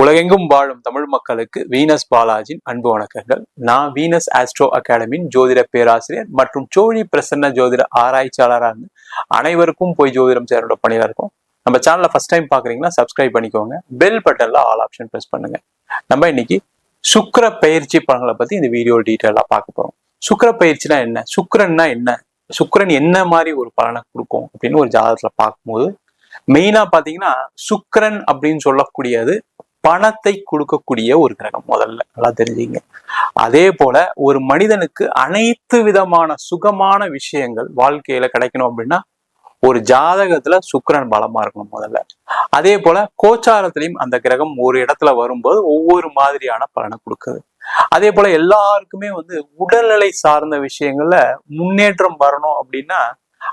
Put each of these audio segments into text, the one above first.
உலகெங்கும் வாழும் தமிழ் மக்களுக்கு வீனஸ் பாலாஜின் அன்பு வணக்கங்கள். நான் வீனஸ் ஆஸ்ட்ரோ அகாடமியின் ஜோதிட பேராசிரியர் மற்றும் சோழி பிரசன்ன ஜோதிட ஆராய்ச்சியாளராக இருந்து அனைவருக்கும் போய் ஜோதிடம் சேரோட பணியில இருக்கும். நம்ம சேனலை ஃபர்ஸ்ட் டைம் பாக்குறீங்கன்னா சப்ஸ்கிரைப் பண்ணிக்கோங்க. பெல் பட்டன்ல ஆல் ஆப்ஷன் பிரஸ் பண்ணுங்க. நம்ம இன்னைக்கு சுக்கிர பயிற்சி பலன்களை பத்தி இந்த வீடியோ டீட்டெயிலா பார்க்க போறோம். சுக்கிர பயிற்சினா என்ன, சுக்கிரன்னா என்ன, சுக்கிரன் என்ன மாதிரி ஒரு பலனை கொடுக்கும் அப்படின்னு ஒரு ஜாதகத்துல பார்க்கும்போது மெயினா பாத்தீங்கன்னா சுக்கிரன் அப்படின்னு சொல்லக்கூடியது பணத்தை கொடுக்கக்கூடிய ஒரு கிரகம். முதல்ல நல்லா தெரிஞ்சுங்க. அதே போல ஒரு மனிதனுக்கு அனைத்து விதமான சுகமான விஷயங்கள் வாழ்க்கையில கிடைக்கணும் அப்படின்னா ஒரு ஜாதகத்துல சுக்கிரன் பலமா இருக்கணும் முதல்ல. அதே போல கோச்சாரத்திலையும் அந்த கிரகம் ஒரு இடத்துல வரும்போது ஒவ்வொரு மாதிரியான பலனை கொடுக்குது. அதே போல எல்லாருக்குமே உடல்நிலை சார்ந்த விஷயங்கள்ல முன்னேற்றம் வரணும் அப்படின்னா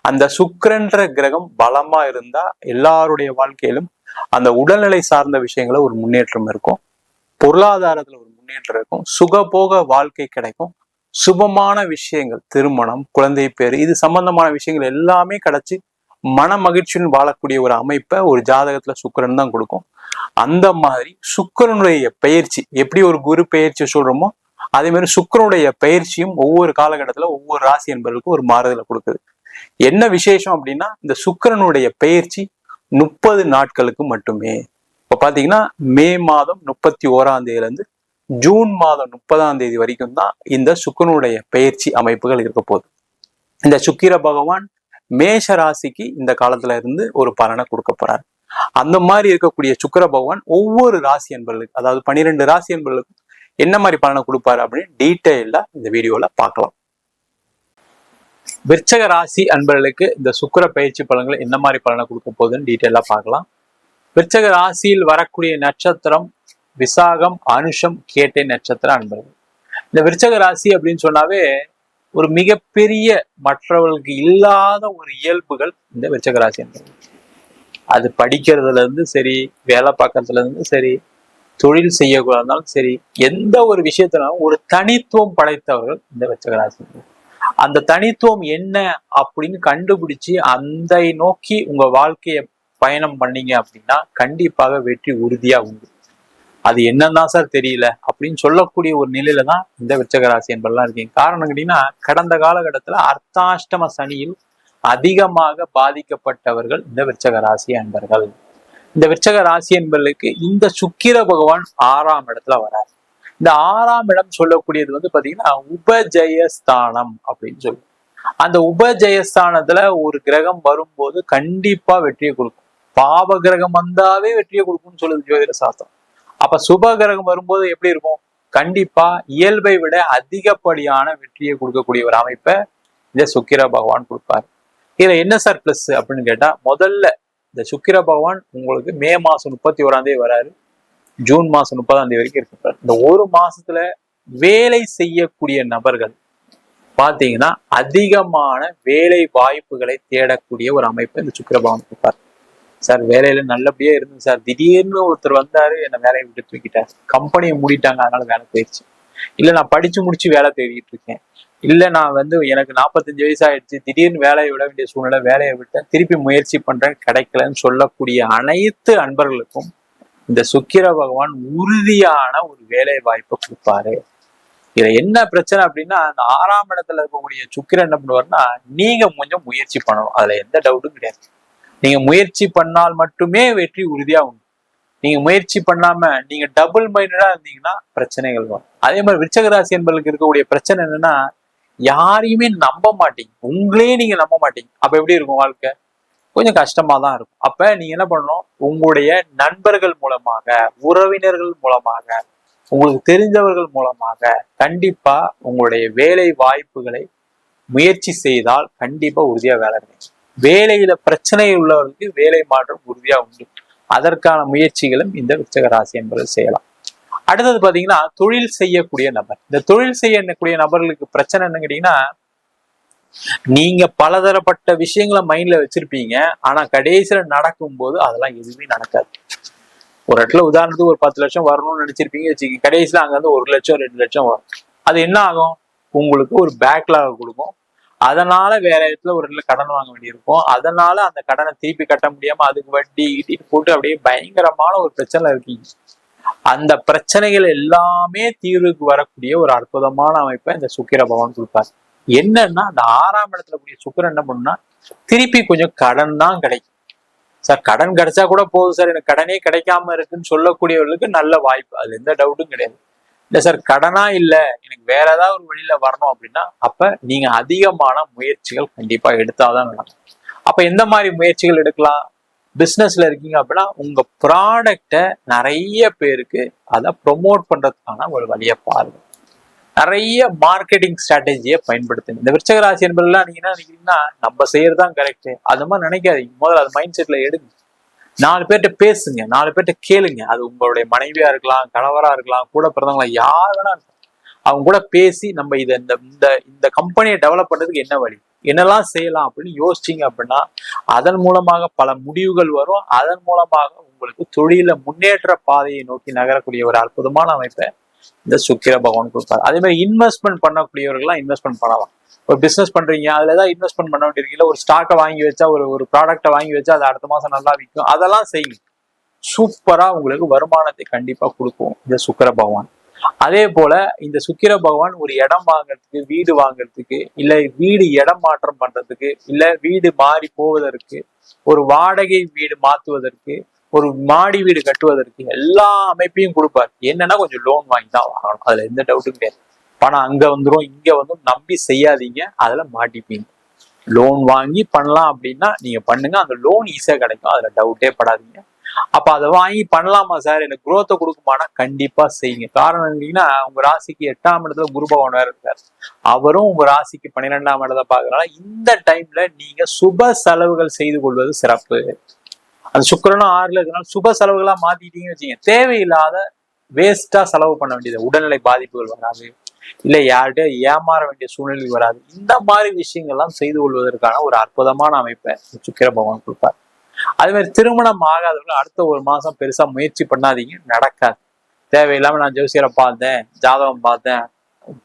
அந்த சுக்கிரன்ற கிரகம் பலமா இருந்தா எல்லாருடைய வாழ்க்கையிலும் அந்த உடல்நிலை சார்ந்த விஷயங்கள ஒரு முன்னேற்றம் இருக்கும், பொருளாதாரத்துல ஒரு முன்னேற்றம் இருக்கும், சுகபோக வாழ்க்கை கிடைக்கும், சுபமான விஷயங்கள், திருமணம், குழந்தை பேரு, இது சம்பந்தமான விஷயங்கள் எல்லாமே கிடைச்சி மன மகிழ்ச்சியுடன் வாழக்கூடிய ஒரு அமைப்பை ஒரு ஜாதகத்துல சுக்கிரன் தான் கொடுக்கும். அந்த மாதிரி சுக்கிரனுடைய பயிற்சி எப்படி ஒரு குரு பயிற்சி சொல்றோமோ அதே மாதிரி சுக்கிரனுடைய பயிற்சியும் ஒவ்வொரு காலகட்டத்துல ஒவ்வொரு ராசி என்பவர்களுக்கும் ஒரு மாறுதலை கொடுக்குது. என்ன விசேஷம் அப்படின்னா இந்த சுக்கிரனுடைய பயிற்சி 30 நாட்களுக்கு மட்டுமே. இப்ப பாத்தீங்கன்னா மே மாதம் 31ஆம் தேதியில இருந்து ஜூன் மாதம் 30ஆம் தேதி வரைக்கும் தான் இந்த சுக்கிரனுடைய பயிற்சி அமைப்புகள் இருக்க போகுது. இந்த சுக்கிர பகவான் மேஷ ராசிக்கு இந்த காலத்துல இருந்து ஒரு பலனை கொடுக்க போறாரு. அந்த மாதிரி இருக்கக்கூடிய சுக்கிர பகவான் ஒவ்வொரு ராசி என்பர்களுக்கு, அதாவது 12 ராசி என்பர்களுக்கும் என்ன மாதிரி பலனை கொடுப்பாரு அப்படின்னு டீட்டெயிலா இந்த வீடியோல பார்க்கலாம். விருச்சக ராசி அன்பர்களுக்கு இந்த சுக்கிர பயிற்சி பலன்களை என்ன மாதிரி பலனை கொடுக்க போகுதுன்னு டீட்டெயிலா பார்க்கலாம். விருச்சக ராசியில் வரக்கூடிய நட்சத்திரம் விசாகம், அனுஷம், கேட்டை நட்சத்திர அன்பர்கள். இந்த விருச்சக ராசி அப்படின்னு சொன்னாவே ஒரு மிகப்பெரிய மற்றவர்களுக்கு இல்லாத ஒரு இயல்புகள் இந்த விருச்சக ராசி அன்பர்கள். அது படிக்கிறதுல இருந்து சரி, வேலை பார்க்கறதுல இருந்து சரி, தொழில் செய்யக்கூடாதுனாலும் சரி, எந்த ஒரு விஷயத்தினாலும் ஒரு தனித்துவம் படைத்தவர்கள் இந்த விருச்சக ராசி. அந்த தனித்துவம் என்ன அப்படின்னு கண்டுபிடிச்சு அந்த நோக்கி உங்க வாழ்க்கைய பயணம் பண்ணீங்க அப்படின்னா கண்டிப்பாக வெற்றி உறுதியா உண்டு. அது என்னதான் சார் தெரியல அப்படின்னு சொல்லக்கூடிய ஒரு நிலையில தான் இந்த விருச்சக ராசி என்பதெல்லாம் இருக்கீங்க. காரணம் கேட்டீங்கன்னா கடந்த காலகட்டத்துல அர்த்தாஷ்டம சனியில் அதிகமாக பாதிக்கப்பட்டவர்கள் இந்த விருச்சக ராசி அன்பர்கள். இந்த விருச்சக ராசி என்பர்களுக்கு இந்த சுக்கிர பகவான் 6ஆம் இடத்துல வரார். இந்த 6ஆம் இடம் சொல்லக்கூடியது பாத்தீங்கன்னா உபஜயஸ்தானம் அப்படின்னு சொல்லுவோம். அந்த உபஜயஸ்தானத்துல ஒரு கிரகம் வரும்போது கண்டிப்பா வெற்றியை கொடுக்கும். பாவ கிரகம் வந்தாவே வெற்றியை கொடுக்கும்னு சொல்லுது ஜோதிட சாஸ்திரம். அப்ப சுப கிரகம் வரும்போது எப்படி இருக்கும்? கண்டிப்பா இயல்பை விட அதிகப்படியான வெற்றியை கொடுக்கக்கூடிய ஒரு அமைப்பை இந்த சுக்கிர பகவான் கொடுப்பாரு. இதுல என்ன சார் பிளஸ் அப்படின்னு கேட்டா, முதல்ல இந்த சுக்கிர பகவான் உங்களுக்கு மே மாசம் 31ஆம் தேதி வராரு, ஜூன் மாசம் 30ஆம் தேதி வரைக்கும் இருப்பார். இந்த ஒரு மாசத்துல வேலை செய்யக்கூடிய நபர்கள் பாத்தீங்கன்னா அதிகமான வேலை வாய்ப்புகளை தேடக்கூடிய ஒரு அமைப்பை இந்த சுக்கிர பகவான் கொடுப்பார். சார் வேலையில நல்லபடியா இருந்தது சார், திடீர்னு ஒருத்தர் வந்தாரு, என்ன வேலையை விட்டு தூக்கிட்டார், கம்பெனியை மூடிட்டாங்க, அதனால வேலை போயிடுச்சு. இல்ல நான் படிச்சு முடிச்சு வேலை தேடிட்டு இருக்கேன், இல்ல நான் எனக்கு 45 வயசு ஆயிடுச்சு, திடீர்னு வேலையை விட வேண்டிய சூழ்நிலை, வேலையை விட்டேன், திருப்பி முயற்சி பண்றேன், கிடைக்கலன்னு சொல்லக்கூடிய அனைத்து அன்பர்களுக்கும் இந்த சுக்கிர பகவான் உறுதியான ஒரு வேலை வாய்ப்பை கொடுப்பாரு. இதுல என்ன பிரச்சனை அப்படின்னா, அந்த 6ஆம் இடத்துல இருக்கக்கூடிய சுக்கிரன் என்ன பண்ணுவாருன்னா, நீங்க கொஞ்சம் முயற்சி பண்ணணும், அதுல எந்த டவுட்டும் கிடையாது. நீங்க முயற்சி பண்ணால் மட்டுமே வெற்றி உறுதியா உண்டு. நீங்க முயற்சி பண்ணாம நீங்க டபுள் மைண்டடா இருந்தீங்கன்னா பிரச்சனைகள் வரும். அதே மாதிரி விருச்சக ராசி என்பர்களுக்கு இருக்கக்கூடிய பிரச்சனை என்னன்னா, யாரையுமே நம்ப மாட்டீங்க, உங்களே நீங்க நம்ப மாட்டீங்க. அப்ப எப்படி இருக்கும் வாழ்க்கை? கொஞ்சம் கஷ்டமா தான் இருக்கும். அப்ப நீங்க என்ன பண்ணணும், உங்களுடைய நண்பர்கள் மூலமாக, உறவினர்கள் மூலமாக, உங்களுக்கு தெரிஞ்சவர்கள் மூலமாக கண்டிப்பா உங்களுடைய வேலை வாய்ப்புகளை முயற்சி செய்தால் கண்டிப்பா உறுதியா வேலை கிடைக்கும். வேலையில பிரச்சனை உள்ளவர்களுக்கு வேலை மாற்றம் உறுதியா உண்டு. அதற்கான முயற்சிகளும் இந்த விருச்சக ராசி என்பவர்கள் செய்யலாம். அடுத்தது பாத்தீங்கன்னா தொழில் செய்யக்கூடிய நபர். இந்த தொழில் செய்யக்கூடிய நபர்களுக்கு பிரச்சனை என்ன கேட்டீங்கன்னா, நீங்க பலதரப்பட்ட விஷயங்களை மைண்ட்ல வச்சிருப்பீங்க, ஆனா கடைசியில நடக்கும் போது அதெல்லாம் எதுவுமே நடக்காது. ஒரு இடத்துல உதாரணத்துக்கு ஒரு 10 லட்சம் வரணும்னு நினைச்சிருப்பீங்க வச்சுக்கீங்க, கடைசியில அங்க இருந்து 1 லட்சம் 2 லட்சம் வரும். அது என்ன ஆகும்? உங்களுக்கு ஒரு பேக்லாக் கொடுக்கும். அதனால வேற இடத்துல ஒரு இடத்துல கடன் வாங்க வேண்டியிருக்கும். அதனால அந்த கடனை திருப்பி கட்ட முடியாம அதுக்கு வட்டி இட்டிட்டு போட்டு அப்படியே பயங்கரமான ஒரு பிரச்சனை இருக்கீங்க. அந்த பிரச்சனைகள் எல்லாமே தீர்வுக்கு வரக்கூடிய ஒரு அற்புதமான அமைப்பை இந்த சுக்கிர பகவான் கொடுப்பார். என்னன்னா அந்த 6ஆம் இடத்துல கூடிய சுக்கிரன் என்ன பண்ணுன்னா திருப்பி கொஞ்சம் கடன் தான் கிடைக்கும். சார் கடன் கிடைச்சா கூட போதும் சார், எனக்கு கடனே கிடைக்காம இருக்குன்னு சொல்லக்கூடியவர்களுக்கு நல்ல வாய்ப்பு, அது எந்த டவுட்டும் கிடையாது. இல்ல சார் கடனா இல்ல, எனக்கு வேற ஏதாவது ஒரு வழியில வரணும் அப்படின்னா அப்ப நீங்க அதிகமான முயற்சிகள் கண்டிப்பா எடுத்தாதான் நடக்கும். அப்ப எந்த மாதிரி முயற்சிகள் எடுக்கலாம்? பிசினஸ்ல இருக்கீங்க அப்படின்னா உங்க ப்ராடக்டை நிறைய பேருக்கு அதை ப்ரொமோட் பண்றதுக்கான ஒரு வழியை பாருங்க. நிறைய மார்க்கெட்டிங் ஸ்ட்ராட்டஜியை பயன்படுத்துங்க. இந்த விருச்சக ராசி என்பதெல்லாம் நீங்க என்ன நினைக்கிறீங்கன்னா நம்ம செய்யறதுதான் கரெக்ட், அது மாதிரி நினைக்காதீங்க. முதல்ல அது மைண்ட் செட்ல எடுங்க. 4 பேர்கிட்ட பேசுங்க, 4 பேர்கிட்ட கேளுங்க. அது உங்களுடைய மனைவியா இருக்கலாம், கணவரா இருக்கலாம், கூட பிறந்தவங்களா யார் வேணா இருக்கலாம். அவங்க கூட பேசி நம்ம இதை இந்த கம்பெனியை டெவலப் பண்றதுக்கு என்ன வழி, என்னெல்லாம் செய்யலாம் அப்படின்னு யோசிச்சிங்க அப்படின்னா அதன் மூலமாக பல முடிவுகள் வரும். அதன் மூலமாக உங்களுக்கு தொழில முன்னேற்ற பாதையை நோக்கி நகரக்கூடிய ஒரு அற்புதமான அமைப்பை இந்த சுக்கிர பகவான் கொடுப்பாரு. அதே மாதிரி இன்வெஸ்ட்மெண்ட் பண்ணக்கூடியவர்கள்லாம் இன்வெஸ்ட்மெண்ட் பண்ணலாம். ஒரு பிசினஸ் பண்றீங்க, அதுல ஏதாவது இன்வெஸ்ட்மெண்ட் பண்ண வேண்டியிருக்கீங்க, ஒரு ஸ்டாக்கை வாங்கி வச்சா ஒரு ப்ராடக்டை வாங்கி வச்சா அது அடுத்த மாசம் நல்லா விற்கும், அதெல்லாம் செய்யுங்க. சூப்பரா உங்களுக்கு வருமானத்தை கண்டிப்பா கொடுக்கும் இந்த சுக்கிர பகவான். அதே போல இந்த சுக்கிர பகவான் ஒரு இடம் வாங்குறதுக்கு, வீடு வாங்குறதுக்கு, இல்ல வீடு இடம் மாற்றம் பண்றதுக்கு, இல்ல வீடு மாறி போவதற்கு, ஒரு வாடகை வீடு மாத்துவதற்கு, ஒரு மாடி வீடு கட்டுவதற்கு எல்லா அமைப்பையும் கொடுப்பாரு. என்னன்னா கொஞ்சம் லோன் வாங்கி தான் வாங்கணும், அதுல எந்த டவுட்டும் கிடையாது. பணம் அங்க வந்துடும் இங்க வந்துடும் நம்பி செய்யாதீங்க, அதுல மாட்டிப்பீங்க. லோன் வாங்கி பண்ணலாம் அப்படின்னா நீங்க பண்ணுங்க, அந்த லோன் ஈஸியா கிடைக்கும், அதுல டவுட்டே படாதீங்க. அப்ப அதை வாங்கி பண்ணலாமா சார், எனக்கு குரோத்தை கொடுக்குமானா கண்டிப்பா செய்யுங்க. காரணம் என்னன்னா உங்க ராசிக்கு 8ஆம் இடத்துல குரு பகவான் வேற இருக்காரு, அவரும் உங்க ராசிக்கு 12ஆம் இடத்தை பாக்குறதுனால இந்த டைம்ல நீங்க சுப செலவுகள் செய்து கொள்வது சிறப்பு. அந்த சுக்கிரனும் 6ல இருக்கனால சுப செலவுகளா மாத்திட்டீங்கன்னு வச்சுங்க, தேவையில்லாத வேஸ்டா செலவு பண்ண வேண்டியது, உடல்நிலை பாதிப்புகள் வராது, இல்ல யார்கிட்ட ஏமாற வேண்டிய சூழ்நிலை வராது. இந்த மாதிரி விஷயங்கள்லாம் செய்து கொள்வதற்கான ஒரு அற்புதமான அமைப்பை சுக்கிர பகவான் கொடுப்பார். அதே மாதிரி திருமணம் ஆகாதவங்க அடுத்த ஒரு மாசம் பெருசா முயற்சி பண்ணாதீங்க, நடக்காது. தேவையில்லாம நான் ஜோசியரை பார்த்தேன், ஜாதகம் பார்த்தேன்,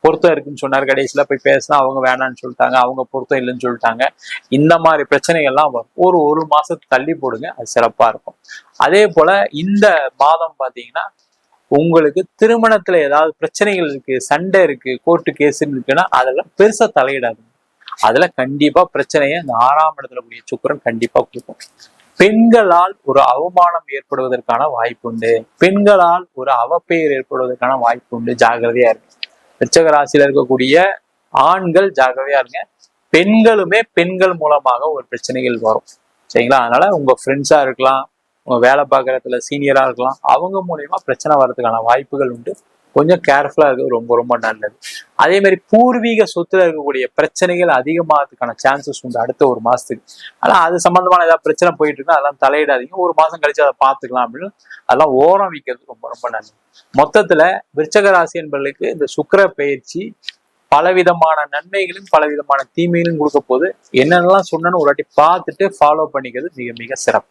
பொருத்தம் இருக்குன்னு சொன்னார், கடைசியில போய் பேசினா அவங்க வேணான்னு சொல்லிட்டாங்க, அவங்க பொருத்தம் இல்லைன்னு சொல்லிட்டாங்க. இந்த மாதிரி பிரச்சனைகள்லாம் வரும். ஒரு மாசத்துக்கு தள்ளி போடுங்க, அது சிறப்பா இருக்கும். அதே போல இந்த மாதம் பாத்தீங்கன்னா உங்களுக்கு திருமணத்துல ஏதாவது பிரச்சனைகள் இருக்கு, சண்டை இருக்கு, கோர்ட்டு கேஸ் இருக்குன்னா அதெல்லாம் பெருசா தலையிடாது. அதுல கண்டிப்பா பிரச்சனையை இந்த 6ஆம் இடத்துல கூடிய சுக்கிரன் கண்டிப்பா கொடுக்கும். பெண்களால் ஒரு அவமானம் ஏற்படுவதற்கான வாய்ப்பு உண்டு, பெண்களால் ஒரு அவப்பெயர் ஏற்படுவதற்கான வாய்ப்பு உண்டு, ஜாகிரதையா இருக்கு. விருச்சிக ராசியில இருக்கக்கூடிய ஆண்கள் ஜாகிரதையா இருங்க. பெண்களுமே பெண்கள் மூலமாக ஒரு பிரச்சனைகள் வரும், சரிங்களா? அதனால உங்க ஃப்ரெண்ட்ஸா இருக்கலாம், உங்க வேலை பார்க்குற இடத்துல சீனியரா இருக்கலாம், அவங்க மூலியமா பிரச்சனை வர்றதுக்கான வாய்ப்புகள் உண்டு. கொஞ்சம் கேர்ஃபுல்லா இருக்கிறது ரொம்ப ரொம்ப நல்லது. அதே மாதிரி பூர்வீக சொத்துல இருக்கக்கூடிய பிரச்சனைகள் அதிகமாகிறதுக்கான சான்சஸ் உண்டு அடுத்த ஒரு மாசத்துக்கு. ஆனா அது சம்பந்தமான ஏதாவது பிரச்சனை போயிட்டு இருக்குன்னா அதெல்லாம் தலையிடாதீங்க, ஒரு மாசம் கழிச்சு அதை பார்த்துக்கலாம் அப்படின்னு அதெல்லாம் ஓரம் வைக்கிறது ரொம்ப ரொம்ப நல்லது. மொத்தத்துல விருச்சிக ராசி என்பவர்களுக்கு இந்த சுக்கிர பயிற்சி பலவிதமான நன்மைகளும் பலவிதமான தீமைகளும் கொடுக்க போது என்னென்னலாம் சொன்னேன்னு ஒரு வாட்டி பார்த்துட்டு ஃபாலோ பண்ணிக்கிறது மிக மிக சிறப்பு.